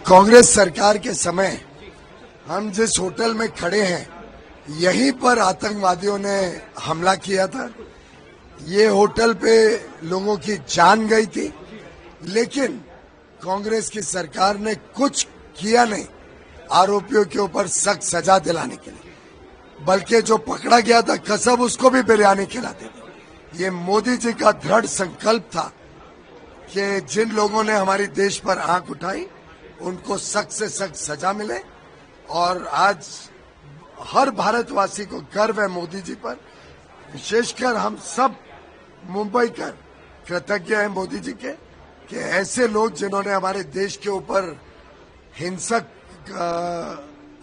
कांग्रेस सरकार के समय हम जिस होटल में खड़े हैं यहीं पर आतंकवादियों ने हमला किया था। ये होटल पे लोगों की जान गई थी, लेकिन कांग्रेस की सरकार ने कुछ किया नहीं आरोपियों के ऊपर सख्त सजा दिलाने के लिए, बल्कि जो पकड़ा गया था कसम उसको भी बिरयानी खिलाते थे। ये मोदी जी का दृढ़ संकल्प था कि जिन लोगों ने हमारी देश पर आंख उठाई उनको सख्त से सख्त सजा मिले, और आज हर भारतवासी को गर्व है मोदी जी पर। विशेषकर हम सब मुंबई कर कृतज्ञ हैं मोदी जी के कि ऐसे लोग जिन्होंने हमारे देश के ऊपर हिंसक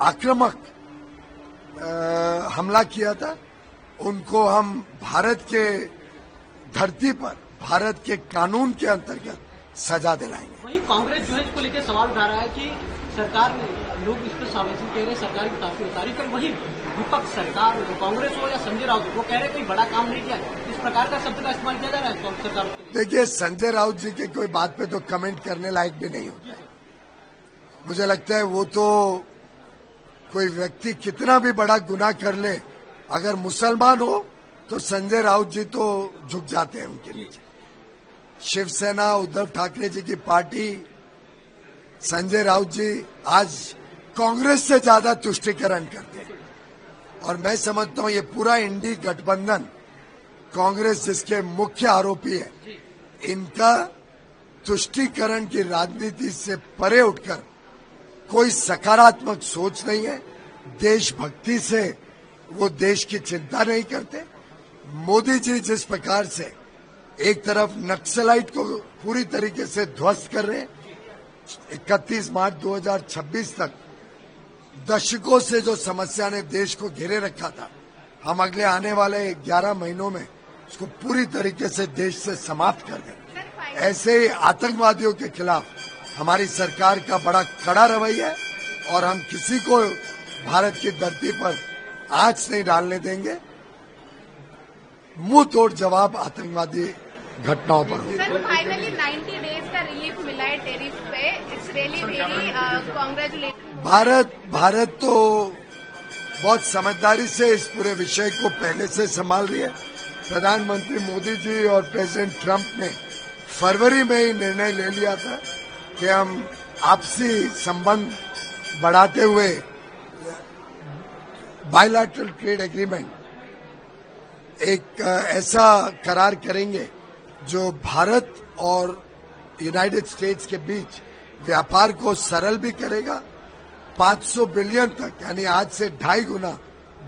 आक्रामक हमला किया था, उनको हम भारत के धरती पर भारत के कानून के अंतर्गत सजा दिलाएंगे। वही कांग्रेस जो है इसको लेकर सवाल उठा रहा है कि सरकार ने लोग इस पर संवेदनशील कह रहे हैं, सरकार की काफी उतारी, पर वही विपक्ष सरकार कांग्रेस हो या संजय राउत वो कह रहे हैं कोई बड़ा काम नहीं किया। इस प्रकार का शब्द का इस्तेमाल किया जा रहा है सरकार। देखिए, संजय राउत जी के कोई बात पे तो कमेंट करने लायक भी नहीं होता है। मुझे लगता है वो तो कोई व्यक्ति कितना भी बड़ा गुनाह कर ले, अगर मुसलमान हो तो संजय राउत जी तो झुक जाते हैं उनके नीचे। शिवसेना उद्धव ठाकरे जी की पार्टी, संजय राउत जी आज कांग्रेस से ज्यादा तुष्टीकरण करते हैं, और मैं समझता हूं ये पूरा इंडी गठबंधन कांग्रेस जिसके मुख्य आरोपी है, इनका तुष्टीकरण की राजनीति से परे उठकर कोई सकारात्मक सोच नहीं है। देशभक्ति से वो देश की चिंता नहीं करते। मोदी जी जिस प्रकार से एक तरफ नक्सलाइट को पूरी तरीके से ध्वस्त कर रहे हैं, 31 मार्च 2026 तक दशकों से जो समस्या ने देश को घेरे रखा था, हम अगले आने वाले 11 महीनों में उसको पूरी तरीके से देश से समाप्त कर देंगे। ऐसे ही आतंकवादियों के खिलाफ हमारी सरकार का बड़ा कड़ा रवैया है, और हम किसी को भारत की धरती पर आंच नहीं डालने देंगे। मुंह तोड़ जवाब आतंकवादी घटनाओं पर। सर, फाइनली 90 डेज का रिलीफ मिला है टेरिफ पे। It's really very congratulation. Bharat तो बहुत समझदारी से इस पूरे विषय को पहले से संभाल रही है। प्रधानमंत्री मोदी जी और प्रेसिडेंट ट्रंप ने फरवरी में ही निर्णय ले लिया था कि हम आपसी संबंध बढ़ाते हुए बायलैटरल ट्रेड एग्रीमेंट एक ऐसा करार करेंगे जो भारत और यूनाइटेड स्टेट्स के बीच व्यापार को सरल भी करेगा, 500 बिलियन तक यानी आज से 2.5 गुना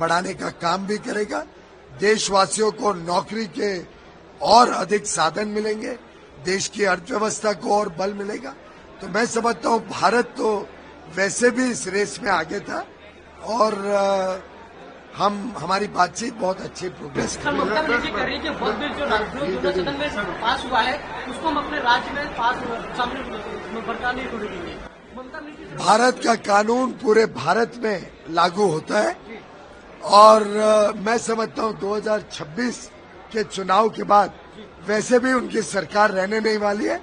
बढ़ाने का काम भी करेगा। देशवासियों को नौकरी के और अधिक साधन मिलेंगे, देश की अर्थव्यवस्था को और बल मिलेगा। तो मैं समझता हूं भारत तो वैसे भी इस रेस में आगे था, और हमारी बातचीत बहुत अच्छी प्रोग्रेस कर रही है। जो सदन में पास हुआ है उसको हम अपने राज्य में पास सामने सरकार नहीं छोड़ेगी। भारत का कानून पूरे भारत में लागू होता है, और मैं समझता हूं 2026 के चुनाव के बाद वैसे भी उनकी सरकार रहने नहीं वाली है।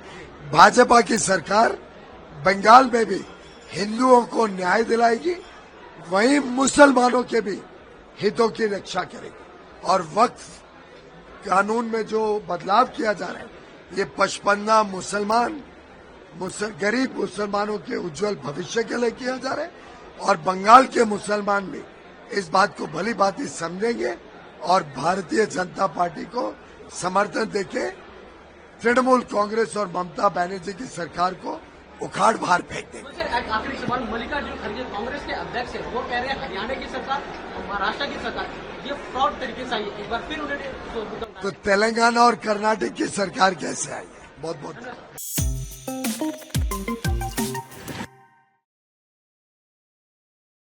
भाजपा की सरकार बंगाल में भी हिंदुओं को न्याय दिलाएगी, वहीं मुसलमानों के भी हितों की रक्षा करेगी। और वक्फ कानून में जो बदलाव किया जा रहा है, ये पचपन्ना गरीब मुसलमानों के उज्जवल भविष्य के लिए किया जा रहा है, और बंगाल के मुसलमान भी इस बात को भली भांति समझेंगे और भारतीय जनता पार्टी को समर्थन देके तृणमूल कांग्रेस और ममता बनर्जी की सरकार को उखाड़ बाहर फेंक देंगे। आखिरी सवाल, मल्लिकार्जुन खड़गे कांग्रेस के अध्यक्ष है, वो कह रहे हैं हरियाणा की सरकार और महाराष्ट्र की सरकार ये फ्रॉड तरीके से आई है। एक बार फिर उन्होंने तो तेलंगाना और कर्नाटक की सरकार कैसे आई है? बहुत बहुत